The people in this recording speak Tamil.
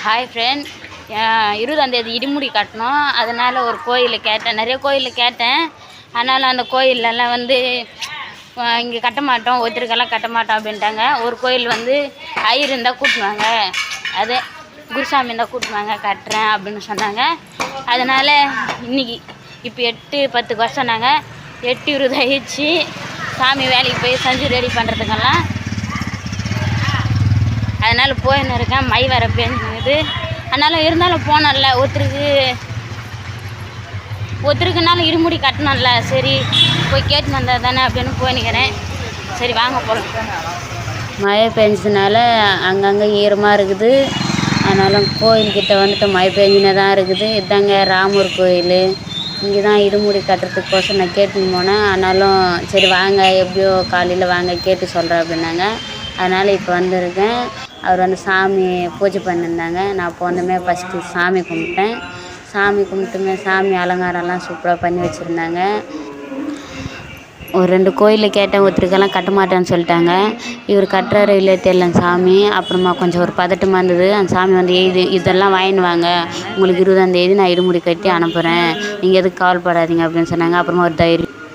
ஹாய் ஃப்ரெண்ட், 20ஆந்தேதி இடிமுடி கட்டணும். அதனால் ஒரு கோயிலில் கேட்டேன், நிறைய கோயிலில் கேட்டேன். அதனால் அந்த கோயிலெல்லாம் வந்து இங்கே கட்ட மாட்டோம், ஒருத்தருக்கெல்லாம் கட்ட மாட்டோம் அப்படின்ட்டாங்க. ஒரு கோயில் வந்து ஐயர் இருந்தால் கூட்டினுவாங்க, அதே குருசாமி இருந்தால் கூட்டினுவாங்க, கட்டுறேன் அப்படின்னு சொன்னாங்க. அதனால் இன்றைக்கி இப்போ 8-10 வருஷம் சொன்னாங்க. 8:20 ஆயிடுச்சு. சாமி வேலைக்கு போய் செஞ்சு ரெடி பண்ணுறதுக்கெல்லாம். அதனால் போயின்னு இருக்கேன். மை வர பெஞ்சுது. அதனால் இருந்தாலும் போனோம்ல, ஒருத்தருக்குனாலும் இருமுடி கட்டணும்ல, சரி போய் கேட்டுன்னு வந்தால் தானே அப்படின்னு போய்னுக்கிறேன். சரி வாங்க போகலாம். மழை பெஞ்சதுனால அங்கங்கே ஈரமாக இருக்குது. அதனால் கோயில்கிட்ட வந்துட்டு மழை பெஞ்சினே தான் இருக்குது. இதாங்க ராமர் கோயில். இங்கே தான் இருமுடி கட்டுறதுக்கோசம் நான் கேட்டுன்னு போனேன். ஆனாலும் சரி வாங்க, எப்படியோ காலையில் வாங்க கேட்டு சொல்கிறேன் அப்படின்னாங்க. அதனால் இப்போ வந்திருக்கேன். அவர் வந்து சாமி பூஜை பண்ணியிருந்தாங்க. நான் போனதுமே ஃபஸ்ட்டு சாமி கும்பிட்டேன். சாமி கும்பிட்டுமே சாமி அலங்காரம்லாம் சூப்பராக பண்ணி வச்சுருந்தாங்க. ஒரு 2 கோயிலில் கேட்டேன், ஒருத்தருக்கெல்லாம் கட்ட மாட்டேன்னு சொல்லிட்டாங்க. இவர் கட்டுறாரு இல்லை தெரியல சாமி. அப்புறமா கொஞ்சம் ஒரு பதட்டமாக இருந்தது. அந்த சாமி வந்து இதெல்லாம் வாங்கின்னு வாங்க, உங்களுக்கு 20ஆந்தேதி நான் இருமுடி கட்டி அனுப்புகிறேன், நீங்கள் எதுக்கு கவலைப்படாதீங்க அப்படின்னு சொன்னாங்க. அப்புறமா ஒரு தைரியம்